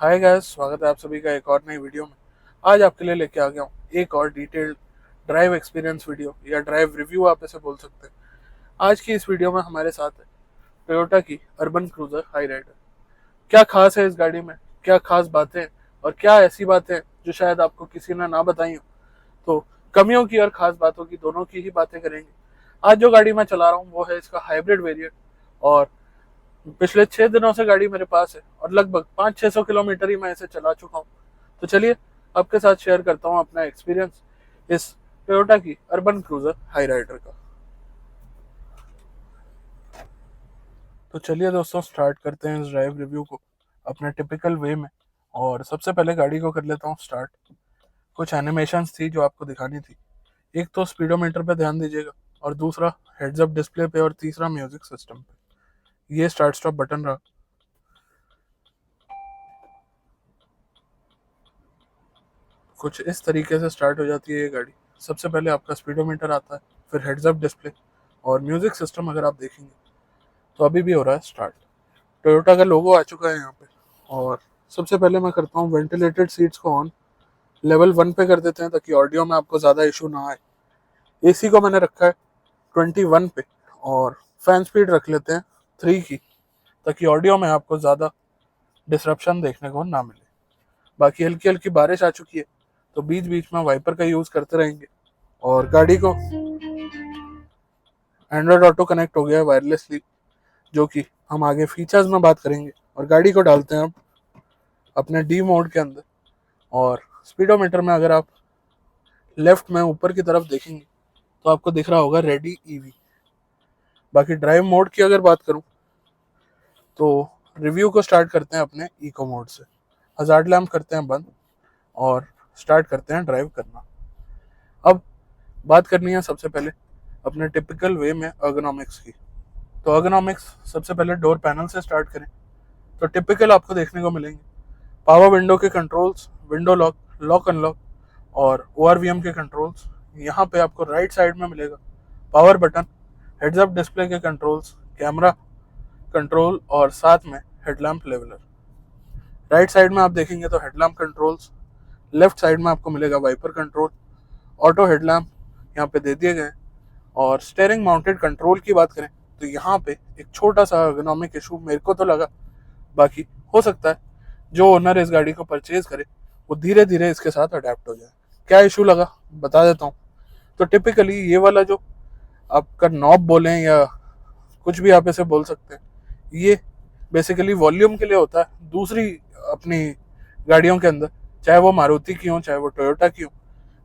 Hi guys, स्वागत है आप सभी का एक और नई वीडियो में। आज आपके लिए लेके आ गया हूँ एक और डिटेल्ड ड्राइव एक्सपीरियंस वीडियो या ड्राइव रिव्यू आप इसे बोल सकते हैं। आज की इस वीडियो में हमारे साथ है टोयोटा की अर्बन क्रूजर हाई राइडर। क्या खास है इस गाड़ी में, क्या खास बातें हैं और क्या ऐसी बातें हैं जो शायद आपको किसी ने ना बताई हो। तो कमियों की और खास बातों की दोनों की ही बातें करेंगे। आज जो गाड़ी मैं चला रहा हूँ वो है इसका हाइब्रिड वेरिएंट, और पिछले 6 दिनों से गाड़ी मेरे पास है और लगभग 500-600 किलोमीटर ही मैं इसे चला चुका हूँ। तो चलिए आपके साथ शेयर करता हूँ अपना एक्सपीरियंस इस टोयोटा की अर्बन क्रूजर हाई राइडर का। तो चलिए दोस्तों, स्टार्ट करते हैं इस ड्राइव रिव्यू को अपने टिपिकल वे में। और सबसे पहले गाड़ी को कर लेता हूँ स्टार्ट। कुछ एनिमेशंस थी जो आपको दिखानी थी। एक तो स्पीडोमीटर पे ध्यान दीजिएगा, और दूसरा हेड्स अप डिस्प्ले पे, और तीसरा म्यूजिक सिस्टम पे। ये स्टार्ट स्टॉप बटन रहा। कुछ इस तरीके से स्टार्ट हो जाती है ये गाड़ी। सबसे पहले आपका स्पीडोमीटर आता है, फिर हेड्स अप डिस्प्ले और म्यूजिक सिस्टम अगर आप देखेंगे तो अभी भी हो रहा है स्टार्ट। टोयोटा का लोगो आ चुका है यहाँ पे। और सबसे पहले मैं करता हूँ वेंटिलेटेड सीट्स को ऑन। लेवल 1 पे कर देते हैं ताकि ऑडियो में आपको ज़्यादा इशू ना आए। एसी को मैंने रखा है 21 पे, और फैन स्पीड रख लेते हैं 3 की, ताकि ऑडियो में आपको ज़्यादा डिसरप्शन देखने को ना मिले। बाकी हल्की हल्की बारिश आ चुकी है, तो बीच बीच में वाइपर का यूज़ करते रहेंगे। और गाड़ी को एंड्रॉयड ऑटो कनेक्ट हो गया है वायरलेसली, जो कि हम आगे फीचर्स में बात करेंगे। और गाड़ी को डालते हैं अब अपने डी मोड के अंदर। और स्पीडोमीटर में अगर आप लेफ्ट में ऊपर की तरफ देखेंगे तो आपको दिख रहा होगा रेडी ईवी। बाकी ड्राइव मोड की अगर बात करूं तो रिव्यू को स्टार्ट करते हैं अपने इको मोड से। हजार्ड लैम्प करते हैं बंद और स्टार्ट करते हैं ड्राइव करना। अब बात करनी है सबसे पहले अपने टिपिकल वे में अर्गोनॉमिक्स की। तो अर्गोनॉमिक्स सबसे पहले डोर पैनल से स्टार्ट करें तो टिपिकल आपको देखने को मिलेंगे पावर विंडो के controls, window lock, lock unlock और ORVM के कंट्रोल्स। यहाँ पे आपको राइट साइड में मिलेगा power button, heads up display के कंट्रोल्स, कैमरा कंट्रोल और साथ में हेडलैम्प लेवलर। राइट साइड में आप देखेंगे तो हेडलैम्प कंट्रोल्स, लेफ्ट साइड में आपको मिलेगा वाइपर कंट्रोल, ऑटो हेडलैम्प यहाँ पे दे दिए गए। और स्टेयरिंग माउंटेड कंट्रोल की बात करें तो यहाँ पे एक छोटा सा अर्गोनॉमिक इशू मेरे को तो लगा। बाकी हो सकता है जो ओनर इस गाड़ी को परचेज करे वो धीरे धीरे इसके साथ अडेप्ट हो जाए। क्या इशू लगा बता देता हूँ। तो टिपिकली ये वाला जो आपका नॉब बोलें या कुछ भी आप इसे बोल सकते हैं, ये बेसिकली वॉल्यूम के लिए होता है दूसरी अपनी गाड़ियों के अंदर, चाहे वो मारुति की हो चाहे वो टोयोटा की हो।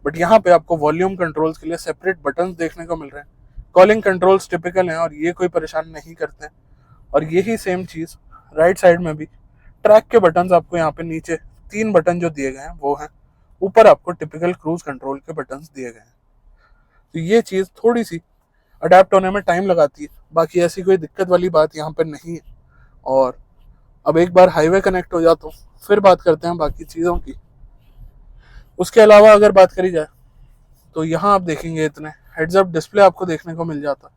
बट यहाँ पे आपको वॉल्यूम कंट्रोल्स के लिए सेपरेट बटन देखने को मिल रहे हैं। कॉलिंग कंट्रोल्स टिपिकल हैं और ये कोई परेशान नहीं करते हैं। और यही सेम चीज़ राइट साइड में भी ट्रैक के बटन आपको यहाँ पे नीचे 3 बटन जो दिए गए हैं वो हैं। ऊपर आपको टिपिकल क्रूज कंट्रोल के बटन दिए गए हैं। तो ये चीज़ थोड़ी सी अडेप्ट होने में टाइम लगाती है। बाकी ऐसी कोई दिक्कत वाली बात यहाँ पर नहीं है। और अब एक बार हाईवे कनेक्ट हो जाता हूँ फिर बात करते हैं बाकी चीज़ों की। उसके अलावा अगर बात करी जाए तो यहाँ आप देखेंगे इतने हेड्स अप डिस्प्ले आपको देखने को मिल जाता,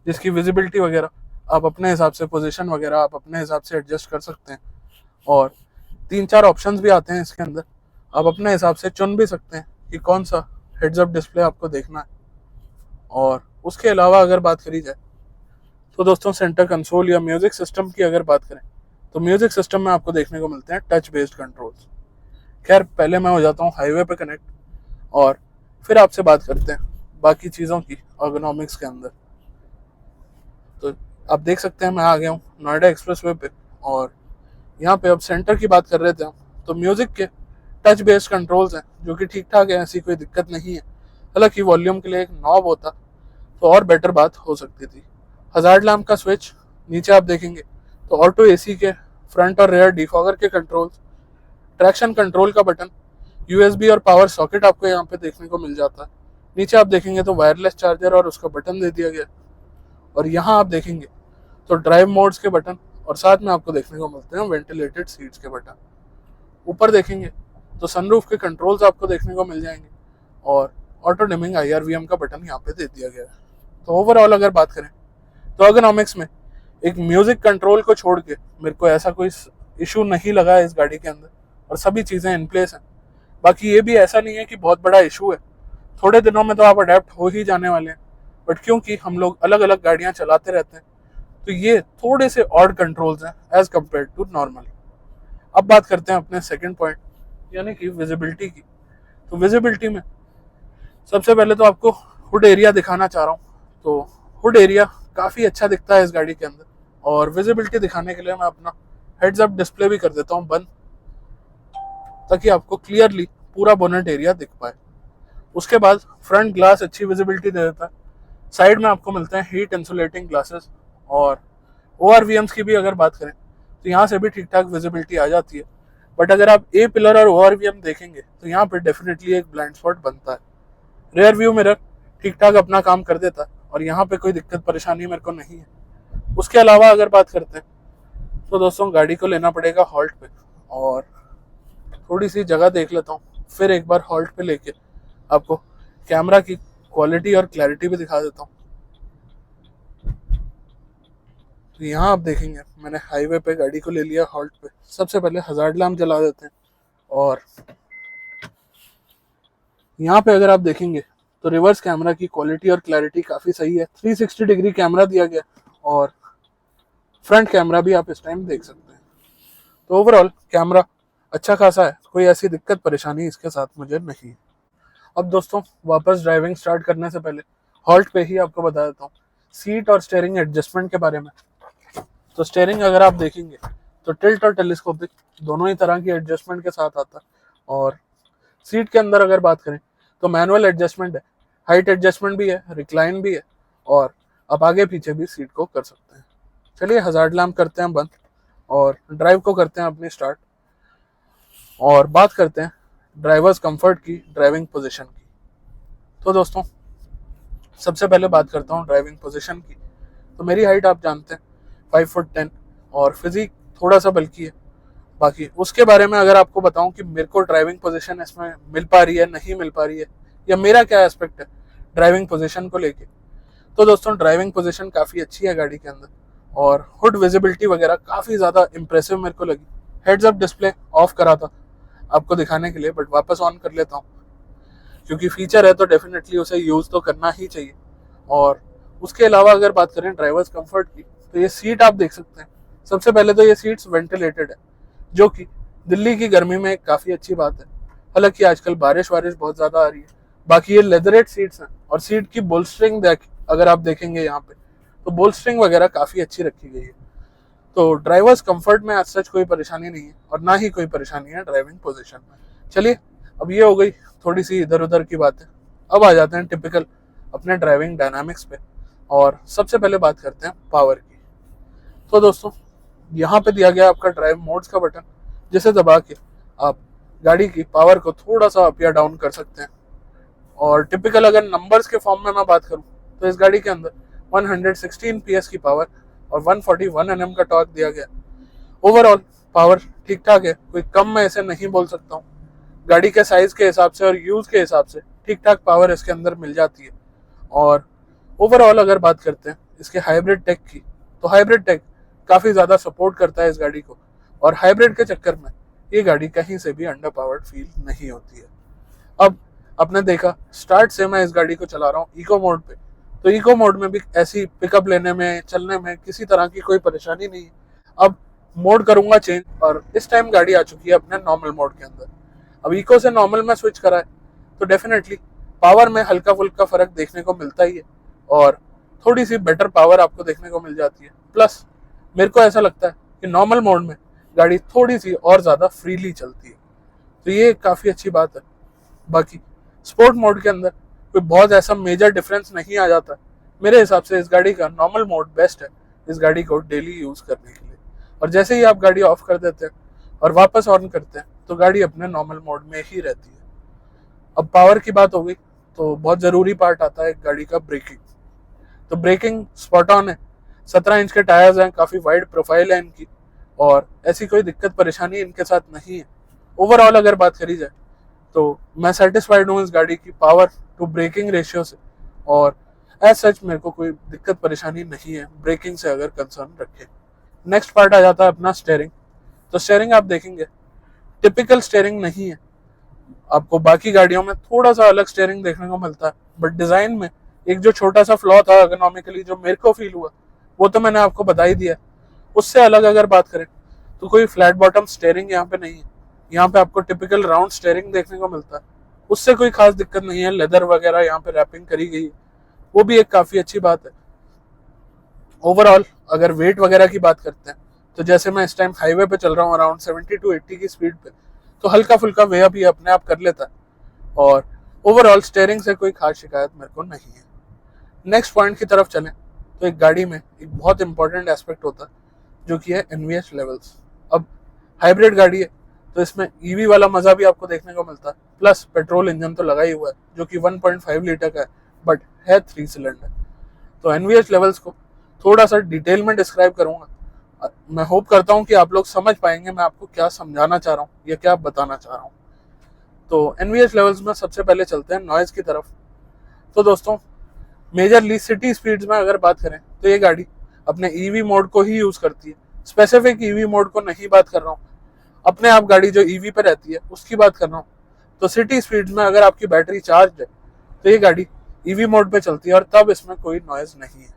जिसकी विजिबिलिटी वगैरह आप अपने हिसाब से, पोजीशन वगैरह आप अपने हिसाब से एडजस्ट कर सकते हैं। और 3-4 ऑप्शंस भी आते हैं इसके अंदर, आप अपने हिसाब से चुन भी सकते हैं कि कौन सा हेड्स अप डिस्प्ले आपको देखना है। और उसके अलावा अगर बात करी जाए तो दोस्तों सेंटर कंसोल या म्यूजिक सिस्टम की अगर बात करें तो म्यूजिक सिस्टम में आपको देखने को मिलते हैं टच बेस्ड कंट्रोल्स। खैर पहले मैं हो जाता हूँ हाईवे पे कनेक्ट और फिर आपसे बात करते हैं बाकी चीज़ों की अर्गोनॉमिक्स के अंदर। तो आप देख सकते हैं मैं आ गया हूँ नोएडा एक्सप्रेस वे पे। और यहाँ पे अब सेंटर की बात कर रहे थे हम, तो म्यूज़िक के टच बेस्ड कंट्रोल्स हैं जो कि ठीक ठाक है, ऐसी कोई दिक्कत नहीं है। हालांकि वॉल्यूम के लिए एक नॉब होता तो और बेटर बात हो सकती थी। हजार्ड लैम्प का स्विच नीचे आप देखेंगे तो ऑटो एसी के फ्रंट और रेयर डिफॉगर के कंट्रोल्स, ट्रैक्शन कंट्रोल का बटन, USB और पावर सॉकेट आपको यहाँ पे देखने को मिल जाता है। नीचे आप देखेंगे तो वायरलेस चार्जर और उसका बटन दे दिया गया। और यहाँ आप देखेंगे तो ड्राइव मोड्स के बटन और साथ में आपको देखने को मिलते हैं वेंटिलेटेड सीट्स के बटन। ऊपर देखेंगे तो सनरूफ के कंट्रोल्स आपको देखने को मिल जाएंगे और ऑटो डिमिंग IRVM का बटन यहाँ पे दे दिया गया है। तो ओवरऑल अगर बात करें तो अर्गोनॉमिक्स में एक म्यूजिक कंट्रोल को छोड़ के मेरे को ऐसा कोई इशू नहीं लगा है इस गाड़ी के अंदर और सभी चीज़ें इन प्लेस हैं। बाकी ये भी ऐसा नहीं है कि बहुत बड़ा इशू है, थोड़े दिनों में तो आप अडेप्ट हो ही जाने वाले हैं, बट क्योंकि हम लोग अलग अलग गाड़ियाँ चलाते रहते हैं तो ये थोड़े से ऑड कंट्रोल्स हैं एज कम्पेयर टू नॉर्मल। अब बात करते हैं अपने सेकंड पॉइंट यानी कि विजिबिलिटी की। तो विजिबिलिटी में सबसे पहले तो आपको हुड एरिया दिखाना चाह रहा हूँ। तो हुड एरिया काफ़ी अच्छा दिखता है इस गाड़ी के अंदर, और विजिबिलिटी दिखाने के लिए मैं अपना हेड्स अप डिस्प्ले भी कर देता हूँ बंद, ताकि आपको क्लियरली पूरा बोनेट एरिया दिख पाए। उसके बाद फ्रंट ग्लास अच्छी विजिबिलिटी दे देता है। साइड में आपको मिलते हैं हीट इंसुलेटिंग ग्लासेस, और ORVMs की भी अगर बात करें तो यहाँ से भी ठीक ठाक विजिबिलिटी आ जाती है। बट अगर आप ए पिलर और ORVM देखेंगे तो यहाँ पे डेफिनेटली एक ब्लाइंड स्पॉट बनता है। रेयर व्यू मिरर ठीक ठाक अपना काम कर देता है और यहाँ पे कोई दिक्कत परेशानी मेरे को नहीं है। उसके अलावा अगर बात करते हैं तो दोस्तों गाड़ी को लेना पड़ेगा हॉल्ट पे, और थोड़ी सी जगह देख लेता हूँ, फिर एक बार हॉल्ट पे लेके आपको कैमरा की क्वालिटी और क्लैरिटी भी दिखा देता हूँ। तो यहाँ आप देखेंगे मैंने हाईवे पे गाड़ी को ले लिया हॉल्ट पे। सबसे पहले हजार्ड लैम्प जला देते हैं, और यहाँ पे अगर आप देखेंगे तो रिवर्स कैमरा की क्वालिटी और क्लैरिटी काफ़ी सही है। 360 डिग्री कैमरा दिया गया, और फ्रंट कैमरा भी आप इस टाइम देख सकते हैं। तो ओवरऑल कैमरा अच्छा खासा है, कोई ऐसी दिक्कत परेशानी इसके साथ मुझे नहीं है। अब दोस्तों वापस ड्राइविंग स्टार्ट करने से पहले हॉल्ट पे ही आपको बता देता हूँ सीट और स्टीयरिंग एडजस्टमेंट के बारे में। तो स्टीयरिंग अगर आप देखेंगे तो टिल्ट और टेलीस्कोपिक दोनों ही तरह की एडजस्टमेंट के साथ आता है, और सीट के अंदर अगर बात करें तो मैनुअल एडजस्टमेंट है, हाइट एडजस्टमेंट भी है, रिक्लाइन भी है, और आप आगे पीछे भी सीट को कर सकते हैं। चलिए हजार्ड लैम्प करते हैं बंद और ड्राइव को करते हैं अपनी स्टार्ट, और बात करते हैं ड्राइवर्स कंफर्ट की, ड्राइविंग पोजीशन की। तो दोस्तों सबसे पहले बात करता हूँ ड्राइविंग पोजीशन की। तो मेरी हाइट आप जानते हैं 5'10" और फिजिक थोड़ा सा बल्कि है। बाकी उसके बारे में अगर आपको बताऊं कि मेरे को ड्राइविंग पोजीशन इसमें मिल पा रही है नहीं मिल पा रही है, या मेरा क्या एस्पेक्ट है ड्राइविंग पोजीशन को लेके, तो दोस्तों ड्राइविंग पोजीशन काफ़ी अच्छी है गाड़ी के अंदर, और हुड विजिबिलिटी वगैरह काफ़ी ज़्यादा इंप्रेसिव मेरे को लगी। हेड्स अप डिस्प्ले ऑफ करा था आपको दिखाने के लिए, बट वापस ऑन कर लेता हूँ क्योंकि फीचर है तो डेफिनेटली उसे यूज़ तो करना ही चाहिए। और उसके अलावा अगर बात करें ड्राइवर्स कंफर्ट की, तो ये सीट आप देख सकते हैं। सबसे पहले तो ये सीट्स वेंटिलेटेड है, जो कि दिल्ली की गर्मी में काफ़ी अच्छी बात है। हालांकि आजकल बारिश बहुत ज़्यादा आ रही है। बाकी ये लेदरेट सीट्स हैं, और सीट की बोल्स्टरिंग अगर आप देखेंगे यहाँ पे तो बोल्स्टरिंग वगैरह काफ़ी अच्छी रखी गई है। तो ड्राइवर्स कंफर्ट में आज सच कोई परेशानी नहीं है, और ना ही कोई परेशानी है ड्राइविंग पोजीशन में। चलिए अब ये हो गई थोड़ी सी इधर उधर की बातें। अब आ जाते हैं टिपिकल अपने ड्राइविंग डायनामिक्स पे, और सबसे पहले बात करते हैं पावर की। तो दोस्तों यहाँ पे दिया गया आपका ड्राइव मोड्स का बटन, जिसे दबा के आप गाड़ी की पावर को थोड़ा सा अप या डाउन कर सकते हैं। और टिपिकल अगर नंबर्स के फॉर्म में मैं बात करूँ तो इस गाड़ी के अंदर 116 PS की पावर और 141 Nm का टॉर्क दिया गया। ओवरऑल पावर ठीक ठाक है, कोई कम मैं इसे नहीं बोल सकता हूँ। गाड़ी के साइज के हिसाब से और यूज़ के हिसाब से ठीक ठाक पावर इसके अंदर मिल जाती है। और ओवरऑल अगर बात करते हैं इसके हाइब्रिड टेक की, तो हाइब्रिड टेक काफ़ी ज़्यादा सपोर्ट करता है इस गाड़ी को, और हाइब्रिड के चक्कर में ये गाड़ी कहीं से भी अंडर पावर्ड फील नहीं होती है। अब आपने देखा स्टार्ट से मैं इस गाड़ी को चला रहा हूँ इको मोड पे, तो इको मोड में भी ऐसी पिकअप लेने में चलने में किसी तरह की कोई परेशानी नहीं है। अब मोड करूंगा चेंज, और इस टाइम गाड़ी आ चुकी है अपने नॉर्मल मोड के अंदर। अब इको से नॉर्मल में स्विच करा है तो डेफिनेटली पावर में हल्का फुल्का फर्क देखने को मिलता ही है, और थोड़ी सी बेटर पावर आपको देखने को मिल जाती है। प्लस मेरे को ऐसा लगता है कि नॉर्मल मोड में गाड़ी थोड़ी सी और ज़्यादा फ्रीली चलती है, तो ये काफ़ी अच्छी बात है। बाकी स्पोर्ट मोड के अंदर कोई बहुत ऐसा मेजर डिफरेंस नहीं आ जाता। मेरे हिसाब से इस गाड़ी का नॉर्मल मोड बेस्ट है इस गाड़ी को डेली यूज़ करने के लिए। और जैसे ही आप गाड़ी ऑफ कर देते हैं और वापस ऑन करते हैं तो गाड़ी अपने नॉर्मल मोड में ही रहती है। अब पावर की बात हो गई तो बहुत ज़रूरी पार्ट आता है गाड़ी का ब्रेकिंग। तो ब्रेकिंग स्पॉट ऑन है, 17 इंच के टायर्स हैं, काफ़ी वाइड प्रोफाइल है इनकी, और ऐसी कोई दिक्कत परेशानी इनके साथ नहीं है। ओवरऑल अगर बात करी जाए तो मैं सेटिस्फाइड हूँ इस गाड़ी की पावर टू ब्रेकिंग रेशियो से, और एज सच मेरे को कोई दिक्कत परेशानी नहीं है ब्रेकिंग से अगर कंसर्न रखे। नेक्स्ट पार्ट आ जाता है अपना स्टीयरिंग। तो स्टेयरिंग आप देखेंगे टिपिकल स्टेयरिंग नहीं है, आपको बाकी गाड़ियों में थोड़ा सा अलग स्टेयरिंग देखने को मिलता है, बट डिजाइन में एक जो छोटा सा फ्लॉ था एर्गोनॉमिकली जो मेरे को फील हुआ वो तो मैंने आपको बता ही दिया। उससे अलग अगर बात करें तो कोई फ्लैट बॉटम स्टेयरिंग यहाँ पे नहीं है, यहाँ पे आपको टिपिकल राउंड स्टेयरिंग देखने को मिलता है। उससे कोई खास दिक्कत नहीं है, लेदर वगैरह यहाँ पे रैपिंग करी गई है, वो भी एक काफी अच्छी बात है। ओवरऑल अगर वेट वगैरह की बात करते हैं तो जैसे मैं इस टाइम हाईवे पे चल रहा हूँ अराउंड 70 to 80 की स्पीड पे, तो हल्का फुल्का वे अप ही अपने आप कर लेता है, और ओवरऑल स्टेयरिंग से कोई खास शिकायत मेरे को नहीं है। नेक्स्ट पॉइंट की तरफ चलें तो एक गाड़ी में एक बहुत इंपॉर्टेंट एस्पेक्ट होता है जो कि है एनवीएच लेवल्स। अब हाइब्रिड गाड़ी है तो इसमें ईवी वाला मजा भी आपको देखने को मिलता है, प्लस पेट्रोल इंजन तो लगा ही हुआ है जो कि 1.5 लीटर का है, बट है 3 सिलेंडर। तो एनवीएच लेवल्स को थोड़ा सा डिटेल में डिस्क्राइब करूंगा, मैं होप करता हूं कि आप लोग समझ पाएंगे मैं आपको क्या समझाना चाह रहा हूँ या क्या बताना चाह रहा हूँ। तो एनवीएच लेवल्स में सबसे पहले चलते हैं नॉइज की तरफ। तो दोस्तों मेजरली सिटी स्पीड्स में अगर बात करें तो ये गाड़ी अपने ईवी मोड को ही यूज करती है, स्पेसिफिक ईवी मोड को नहीं बात कर रहा हूँ, अपने आप गाड़ी जो ईवी पे रहती है उसकी बात कर रहा हूँ। तो सिटी स्पीड्स में अगर आपकी बैटरी चार्ज है तो ये गाड़ी ईवी मोड पे चलती है और तब इसमें कोई नॉइज नहीं है।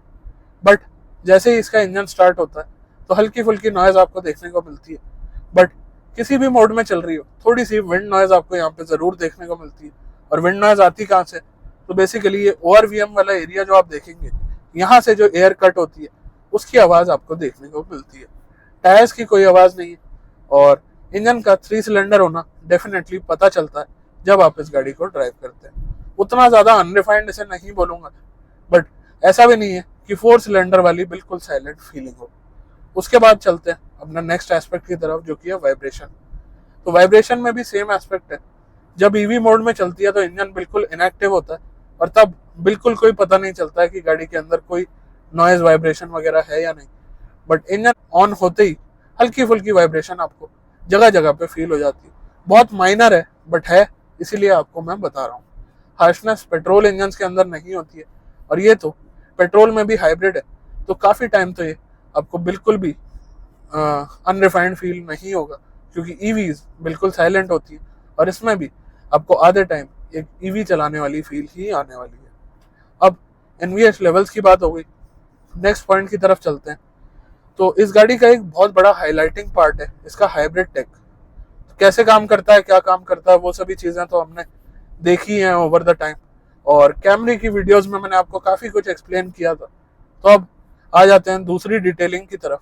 बट जैसे ही इसका इंजन स्टार्ट होता है तो हल्की फुल्की नॉइज आपको देखने को मिलती है, बट किसी भी मोड में चल रही हो थोड़ी सी विंड नॉइज आपको यहाँ पे जरूर देखने को मिलती है। और विंड नॉइज आती कहाँ से, तो बेसिकली ये ओआरवीएम वाला एरिया जो आप देखेंगे यहाँ से जो एयर कट होती है उसकी आवाज आपको देखने को मिलती है। टायर्स की कोई आवाज नहीं है, और इंजन का 3 सिलेंडर होना डेफिनेटली पता चलता है जब आप इस गाड़ी को ड्राइव करते हैं। उतना ज्यादा अनरिफाइंड इसे नहीं बोलूंगा, बट ऐसा भी नहीं है कि 4 सिलेंडर वाली बिल्कुल साइलेंट फीलिंग हो। उसके बाद चलते हैं अपना नेक्स्ट एस्पेक्ट की तरफ जो कि है वाइब्रेशन। तो वाइब्रेशन में भी सेम एस्पेक्ट है, जब ईवी मोड में चलती है तो इंजन बिल्कुल इनएक्टिव होता है और तब बिल्कुल कोई पता नहीं चलता है कि गाड़ी के अंदर कोई नॉइज वाइब्रेशन वगैरह है या नहीं। बट इंजन ऑन होते ही हल्की फुल्की वाइब्रेशन आपको जगह जगह पे फील हो जाती है, बहुत माइनर है बट है, इसीलिए आपको मैं बता रहा हूँ। हार्शनेस पेट्रोल इंजन के अंदर नहीं होती है, और ये तो पेट्रोल में भी हाइब्रिड है, तो काफी टाइम तो ये आपको बिल्कुल भी अनरिफाइंड फील नहीं होगा, क्योंकि ईवीज बिल्कुल साइलेंट होती है और इसमें भी आपको आधे टाइम एक ईवी चलाने वाली फील ही आने वाली है। अब एनवीएच लेवल्स की बात हो गई, नेक्स्ट पॉइंट की तरफ चलते हैं। तो इस गाड़ी का एक बहुत बड़ा हाईलाइटिंग पार्ट है इसका हाइब्रिड टेक। कैसे काम करता है, क्या काम करता है, वो सभी चीजें तो हमने देखी हैं ओवर द टाइम, और कैमरे की वीडियोस में मैंने आपको काफी कुछ एक्सप्लेन किया था। तो अब आ जाते हैं दूसरी डिटेलिंग की तरफ।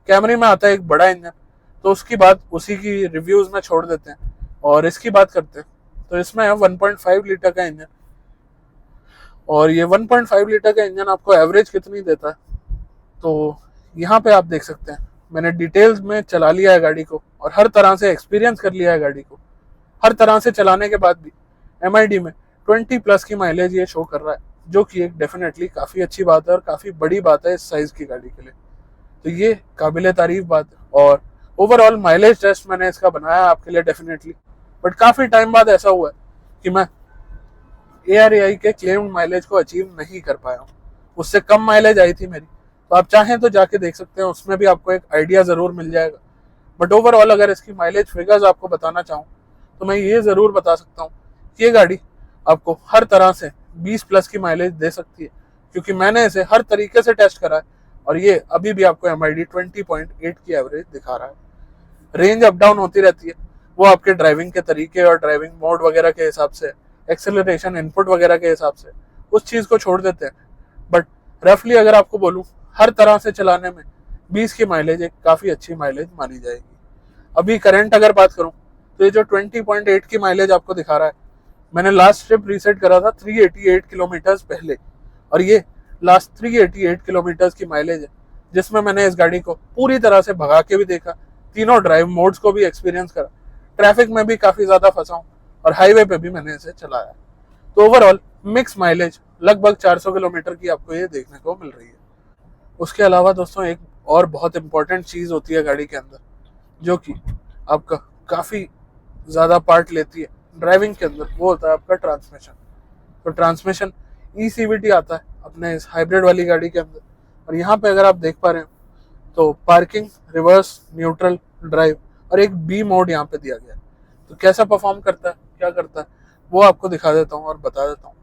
कैमरे में आता है एक बड़ा इंजन, तो उसकी बात उसी की रिव्यूज में छोड़ देते हैं और इसकी बात करते हैं। तो इसमें है 1.5 लीटर का इंजन, और ये 1.5 लीटर का इंजन आपको एवरेज कितनी देता है, तो यहाँ पे आप देख सकते हैं मैंने डिटेल्स में चला लिया है गाड़ी को और हर तरह से एक्सपीरियंस कर लिया है गाड़ी को। हर तरह से चलाने के बाद भी एमआईडी में 20+ की माइलेज ये शो कर रहा है, जो कि एक डेफिनेटली काफी अच्छी बात है और काफी बड़ी बात है इस साइज की गाड़ी के लिए। तो ये काबिले तारीफ बात है। और ओवरऑल माइलेज टेस्ट मैंने इसका बनाया आपके लिए डेफिनेटली, बट काफी टाइम बाद ऐसा हुआ है कि मैं ARAI के क्लेम्ड माइलेज को अचीव नहीं कर पाया हूँ। उससे कम माइलेज आई थी मेरी, तो आप चाहें तो जाके देख सकते हैं, उसमें भी आपको एक आइडिया जरूर मिल जाएगा। बट ओवरऑल अगर इसकी माइलेज फिगर्स आपको बताना चाहूँ तो मैं ये जरूर बता सकता हूँ कि ये गाड़ी आपको हर तरह से 20+ की माइलेज दे सकती है, क्योंकि मैंने इसे हर तरीके से टेस्ट करा है और ये अभी भी आपको MID 20.8 की एवरेज दिखा रहा है। रेंज अप डाउन होती रहती है, वो आपके ड्राइविंग के तरीके और ड्राइविंग मोड वगैरह के हिसाब से, एक्सेलरेशन इनपुट वगैरह के हिसाब से उस चीज को छोड़ देते हैं। बट रफली अगर आपको बोलूं हर तरह से चलाने में 20 की माइलेज एक काफी अच्छी माइलेज मानी जाएगी। अभी करंट अगर बात करूं तो ये जो 20.8 की माइलेज आपको दिखा रहा है, मैंने लास्ट ट्रिप रीसेट करा था 388 किलोमीटर पहले, और ये लास्ट 388 किलोमीटर की माइलेज है, जिसमें मैंने इस गाड़ी को पूरी तरह से भगा के भी देखा, तीनों ड्राइव मोड्स को भी एक्सपीरियंस करा, ट्रैफिक में भी काफी ज्यादा फंसा हूँ और हाईवे पे भी मैंने इसे चलाया। तो ओवरऑल मिक्स माइलेज लगभग 400 किलोमीटर की आपको ये देखने को मिल रही है। उसके अलावा दोस्तों एक और बहुत इंपॉर्टेंट चीज होती है गाड़ी के अंदर, जो कि आपका काफी ज्यादा पार्ट लेती है ड्राइविंग के अंदर, वो होता है आपका ट्रांसमिशन। तो ट्रांसमिशन ECVT आता है अपने इस हाइब्रिड वाली गाड़ी के अंदर, और यहाँ पे अगर आप देख पा रहे हो तो पार्किंग, रिवर्स, न्यूट्रल, ड्राइव और एक बी मोड यहाँ पे दिया गया है। तो कैसा परफॉर्म करता है, क्या करता है, वो आपको दिखा देता हूँ और बता देता हूँ।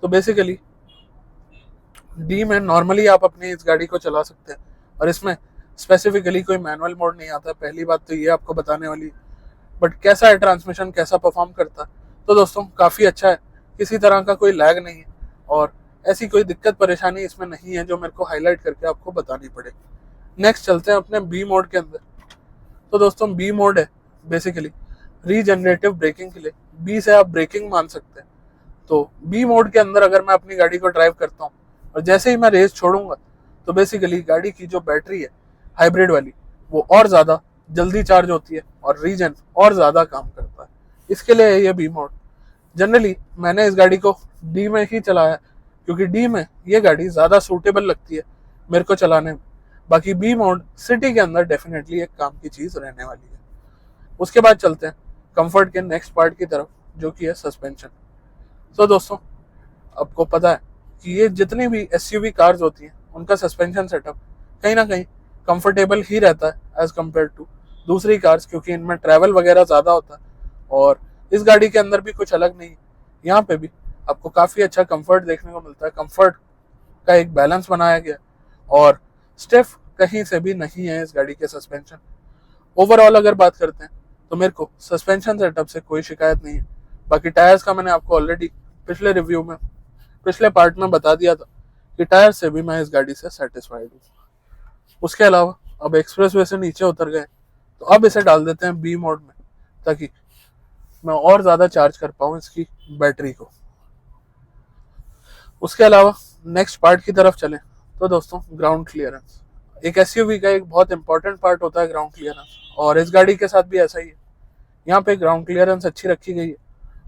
तो बेसिकली डी में नॉर्मली आप अपनी इस गाड़ी को चला सकते हैं और इसमें स्पेसिफिकली कोई मैनुअल मोड नहीं आता। पहली बात तो ये आपको बताने वाली। बट कैसा है ट्रांसमिशन, कैसा परफॉर्म करता है, तो दोस्तों काफ़ी अच्छा है, किसी तरह का कोई लैग नहीं है और ऐसी कोई दिक्कत परेशानी इसमें नहीं है जो मेरे को हाईलाइट करके आपको बतानी पड़े। नेक्स्ट चलते हैं अपने बी मोड के अंदर। तो दोस्तों बी मोड है बेसिकली रीजनरेटिव ब्रेकिंग के लिए। बी से आप ब्रेकिंग मान सकते हैं। तो बी मोड के अंदर अगर मैं अपनी गाड़ी को ड्राइव करता हूँ और जैसे ही मैं रेस छोड़ूंगा तो बेसिकली गाड़ी की जो बैटरी है हाइब्रिड वाली वो और ज़्यादा जल्दी चार्ज होती है और रीजन और ज़्यादा काम करता है। इसके लिए है ये बी मोड। जनरली मैंने इस गाड़ी को डी में ही चलाया क्योंकि डी में ये गाड़ी ज़्यादा सूटेबल लगती है मेरे को चलाने में। बाकी बी मोड सिटी के अंदर डेफिनेटली एक काम की चीज़ रहने वाली है। उसके बाद चलते हैं कंफर्ट के नेक्स्ट पार्ट की तरफ जो कि है सस्पेंशन। तो दोस्तों आपको पता है कि ये जितनी भी एसयूवी कार्स होती हैं उनका सस्पेंशन सेटअप कहीं ना कहीं कंफर्टेबल ही रहता है एज कम्पेयर टू दूसरी कार्स, क्योंकि इनमें ट्रैवल वगैरह ज़्यादा होता है और इस गाड़ी के अंदर भी कुछ अलग नहीं है। यहाँ पे भी आपको काफ़ी अच्छा कंफर्ट देखने को मिलता है। कंफर्ट का एक बैलेंस बनाया गया और स्टिफ कहीं से भी नहीं है इस गाड़ी के सस्पेंशन। ओवरऑल अगर बात करते हैं तो मेरे को सस्पेंशन सेटअप से कोई शिकायत नहीं है। बाकी टायर्स का मैंने आपको ऑलरेडी पिछले रिव्यू में, पिछले पार्ट में बता दिया था कि टायर से भी मैं इस गाड़ी से सेटिस्फाइड हूँ। उसके अलावा अब एक्सप्रेस वे से नीचे उतर गए तो अब इसे डाल देते हैं बी मोड में ताकि मैं और ज़्यादा चार्ज कर पाऊँ इसकी बैटरी को। उसके अलावा नेक्स्ट पार्ट की तरफ चलें तो दोस्तों ग्राउंड क्लियरेंस एक एसयूवी का एक बहुत इंपॉर्टेंट पार्ट होता है ग्राउंड क्लियरेंस, और इस गाड़ी के साथ भी ऐसा ही है। यहाँ पे ग्राउंड क्लियरेंस अच्छी रखी गई है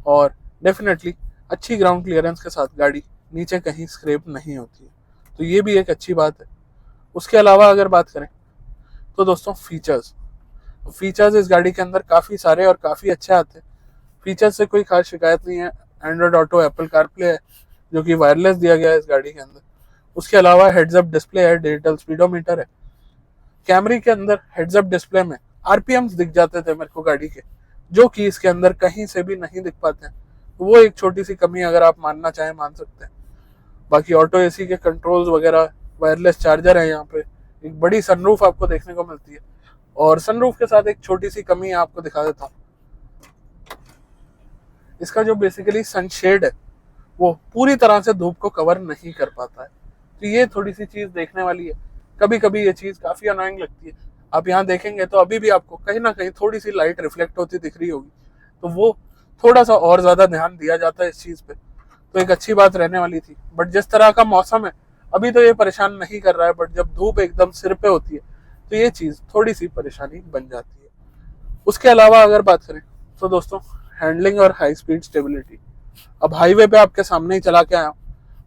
और डेफिनेटली अच्छी ग्राउंड क्लियरेंस के साथ गाड़ी नीचे कहीं स्क्रैप नहीं होती है, तो ये भी एक अच्छी बात है। उसके अलावा अगर बात करें तो दोस्तों फीचर्स इस गाड़ी के अंदर काफ़ी सारे और काफ़ी अच्छे आते हैं। फीचर्स से कोई खास शिकायत नहीं है। एंड्रॉयड ऑटो, एप्पल कारप्ले है जो कि वायरलेस दिया गया है इस गाड़ी के अंदर। उसके अलावा हेड्स अप डिस्प्ले है, डिजिटल स्पीडोमीटर है। कैमरी के अंदर हेड्स अप डिस्प्ले में आरपीएम्स दिख जाते थे मेरे को गाड़ी के, जो कि इसके अंदर कहीं से भी नहीं दिख पाते हैं। वो एक छोटी सी कमी अगर आप मानना चाहें मान सकते हैं। बाकी ऑटो एसी के कंट्रोल्स वगैरह, वायरलेस चार्जर है यहाँ पे, एक बड़ी सनरूफ आपको देखने को मिलती है। और सनरूफ के साथ एक छोटी सी कमी आपको दिखा देता हूँ, इसका जो बेसिकली सनशेड है वो पूरी तरह से धूप को कवर नहीं कर पाता है। तो ये थोड़ी सी चीज देखने वाली है। कभी कभी ये चीज काफी अनोइंग लगती है। आप यहाँ देखेंगे तो अभी भी आपको कहीं ना कहीं थोड़ी सी लाइट रिफ्लेक्ट होती दिख रही होगी, तो वो थोड़ा सा और ज्यादा ध्यान दिया जाता है इस चीज पे, तो एक अच्छी बात रहने वाली थी। बट जिस तरह का मौसम है अभी तो ये परेशान नहीं कर रहा है, बट जब धूप एकदम सिर पे होती है तो ये चीज थोड़ी सी परेशानी बन जाती है। उसके अलावा अगर बात करें तो दोस्तों हैंडलिंग और हाई स्पीड स्टेबिलिटी। अब हाईवे पे आपके सामने ही चला के आया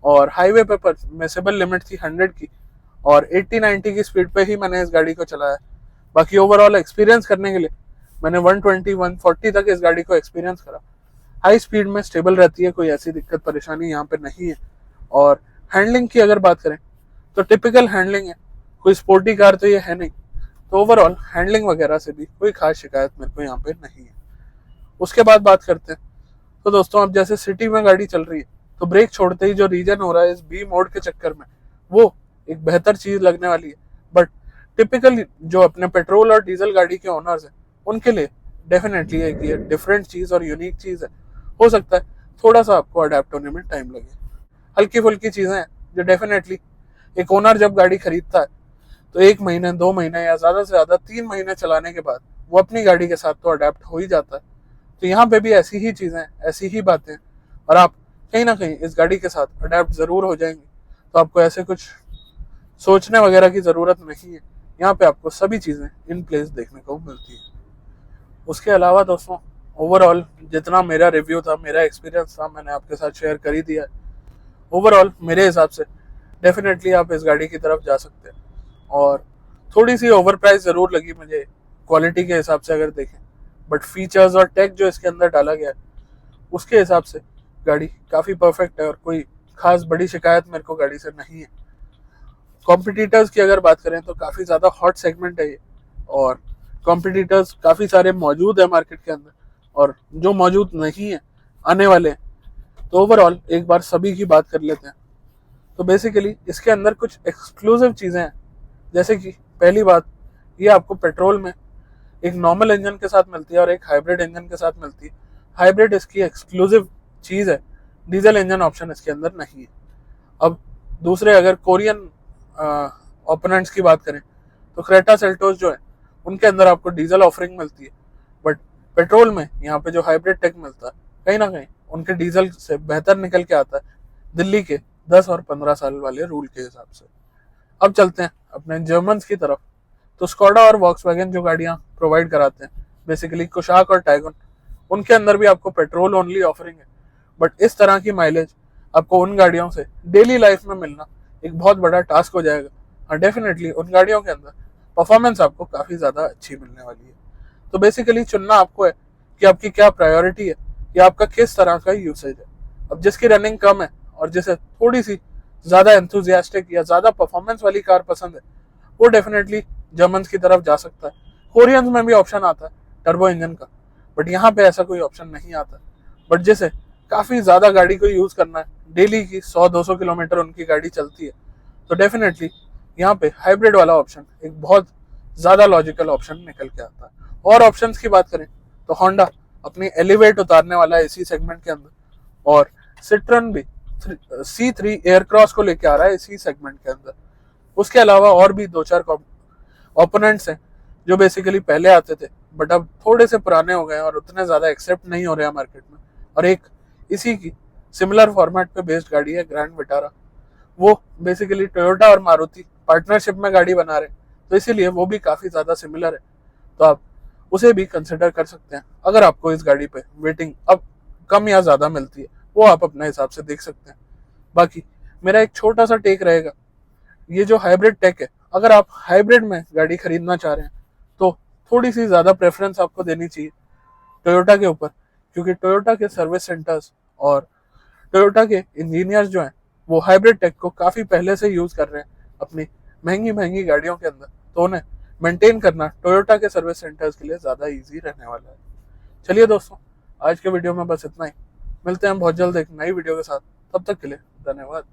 और हाईवे पे परमिसेबल लिमिट थी 100 की और 80-90 की स्पीड पे ही मैंने इस गाड़ी को चलाया। बाकी ओवरऑल एक्सपीरियंस करने के लिए मैंने 120-140 तक इस गाड़ी को एक्सपीरियंस करा। हाई स्पीड में स्टेबल रहती है, कोई ऐसी दिक्कत परेशानी यहाँ पे नहीं है। और हैंडलिंग की अगर बात करें तो टिपिकल हैंडलिंग है, कोई स्पोर्टी कार तो ये है नहीं। तो ओवरऑल हैंडलिंग वगैरह से भी कोई खास शिकायत मेरे को यहाँ पे नहीं है। उसके बाद बात करते हैं तो दोस्तों अब जैसे सिटी में गाड़ी चल रही है तो ब्रेक छोड़ते ही जो रीजन हो रहा है इस बी मोड के चक्कर में, वो एक बेहतर चीज लगने वाली है। बट टिपिकल जो अपने पेट्रोल और डीजल गाड़ी के ओनर्स हैं उनके लिए डेफिनेटली है कि ये डिफरेंट चीज और यूनिक चीज है। हो सकता है थोड़ा सा आपको अडेप्ट होने में टाइम लगे। हल्की फुल्की चीजें हैं जो डेफिनेटली एक ओनर जब गाड़ी खरीदता है तो 1 महीने 2 महीने या ज्यादा से ज्यादा 3 महीने चलाने के बाद वो अपनी गाड़ी के साथ तो अडेप्ट हो ही जाता है। तो यहाँ पे भी ऐसी ही चीजें, ऐसी ही बातें, और आप कहीं ना कहीं इस गाड़ी के साथ अडेप्ट जरूर हो जाएंगे। तो आपको ऐसे कुछ सोचने वगैरह की जरूरत नहीं है, यहाँ पे आपको सभी चीजें इन प्लेस देखने को मिलती है। उसके अलावा दोस्तों ओवरऑल जितना मेरा रिव्यू था, मेरा एक्सपीरियंस था, मैंने आपके साथ शेयर कर ही दिया है। ओवरऑल मेरे हिसाब से डेफिनेटली आप इस गाड़ी की तरफ जा सकते हैं। और थोड़ी सी ओवर प्राइस ज़रूर लगी मुझे क्वालिटी के हिसाब से अगर देखें, बट फीचर्स और टेक जो इसके अंदर डाला गया है उसके हिसाब से गाड़ी काफ़ी परफेक्ट है और कोई खास बड़ी शिकायत मेरे को गाड़ी से नहीं है। कॉम्पिटिटर्स की अगर बात करें तो काफ़ी ज़्यादा हॉट सेगमेंट है ये, और कॉम्पिटिटर्स काफ़ी सारे मौजूद है मार्केट के अंदर, और जो मौजूद नहीं है आने वाले हैं। तो ओवरऑल एक बार सभी की बात कर लेते हैं। तो बेसिकली इसके अंदर कुछ एक्सक्लूसिव चीज़ें हैं, जैसे कि पहली बात, ये आपको पेट्रोल में एक नॉर्मल इंजन के साथ मिलती है और एक हाइब्रिड इंजन के साथ मिलती है। हाइब्रिड इसकी एक्सक्लूसिव चीज़ है, डीजल इंजन ऑप्शन इसके अंदर नहीं है। अब दूसरे अगर कोरियन ओपोनेंट्स की बात करें तो क्रेटा सेल्टोस जो है उनके अंदर आपको डीजल ऑफरिंग मिलती है, बट पेट्रोल में यहाँ पे जो हाइब्रिड टेक मिलता है कहीं ना कहीं उनके डीजल से बेहतर निकल के आता है, दिल्ली के 10 और 15 साल वाले रूल के हिसाब से। अब चलते हैं अपने जर्मन की तरफ। तो स्कोडा और वॉक्सवैगन जो गाड़ियाँ प्रोवाइड कराते हैं, बेसिकली कुशाक और टाइगन, उनके अंदर भी आपको पेट्रोल ओनली ऑफरिंग है, बट इस तरह की माइलेज आपको उन गाड़ियों से डेली लाइफ में मिलना एक बहुत बड़ा टास्क हो जाएगा। हाँ, डेफिनेटली उन गाड़ियों के अंदर परफॉर्मेंस आपको काफ़ी ज़्यादा अच्छी मिलने वाली है। तो बेसिकली चुनना आपको है कि आपकी क्या प्रायोरिटी है या आपका किस तरह का यूसेज है। अब जिसकी रनिंग कम है और जिसे थोड़ी सी ज़्यादा एंथुजियास्टिक या ज़्यादा परफॉर्मेंस वाली कार पसंद है, वो डेफिनेटली जर्मन की तरफ जा सकता है। कोरियंस में भी ऑप्शन आता है टर्बो इंजन का, बट यहाँ पे ऐसा कोई ऑप्शन नहीं आता। बट जैसे काफ़ी ज़्यादा गाड़ी को यूज़ करना है, डेली की 100-200 किलोमीटर उनकी गाड़ी चलती है, तो डेफिनेटली यहाँ पे हाइब्रिड वाला ऑप्शन एक बहुत ज़्यादा लॉजिकल ऑप्शन निकल के आता है। और ऑप्शंस की बात करें तो होंडा अपनी एलिवेट उतारने वाला है इसी सेगमेंट के अंदर, और सिट्रन भी C3 एयरक्रॉस को लेके आ रहा है इसी सेगमेंट के अंदर। उसके अलावा और भी 2-4 ओपोनेंट्स हैं जो बेसिकली पहले आते थे बट अब थोड़े से पुराने हो गए और उतने ज़्यादा एक्सेप्ट नहीं हो रहे हैं मार्केट में। और एक इसी की सिमिलर फॉर्मेट पे बेस्ड गाड़ी है ग्रैंड विटारा। वो बेसिकली टोयोटा और मारुति पार्टनरशिप में गाड़ी बना रहे हैं, तो इसीलिए वो भी काफ़ी ज़्यादा सिमिलर है। तो आप उसे भी कंसिडर कर सकते हैं अगर आपको इस गाड़ी पे वेटिंग अब कम या ज़्यादा मिलती है, वो आप अपने हिसाब से देख सकते हैं। बाकी मेरा एक छोटा सा टेक रहेगा, ये जो हाइब्रिड टेक है, अगर आप हाइब्रिड में गाड़ी खरीदना चाह रहे हैं तो थोड़ी सी ज़्यादा प्रेफरेंस आपको देनी चाहिए टोयोटा के ऊपर, क्योंकि टोयोटा के सर्विस सेंटर्स और टोयोटा के इंजीनियर्स जो हैं वो हाइब्रिड टेक को काफ़ी पहले से यूज़ कर रहे हैं अपनी महंगी महंगी गाड़ियों के अंदर, तो उन्हें मेंटेन करना टोयोटा के सर्विस सेंटर्स के लिए ज़्यादा ईजी रहने वाला है। चलिए दोस्तों, आज के वीडियो में बस इतना ही। मिलते हैं बहुत जल्द एक नई वीडियो के साथ, तब तक के लिए धन्यवाद।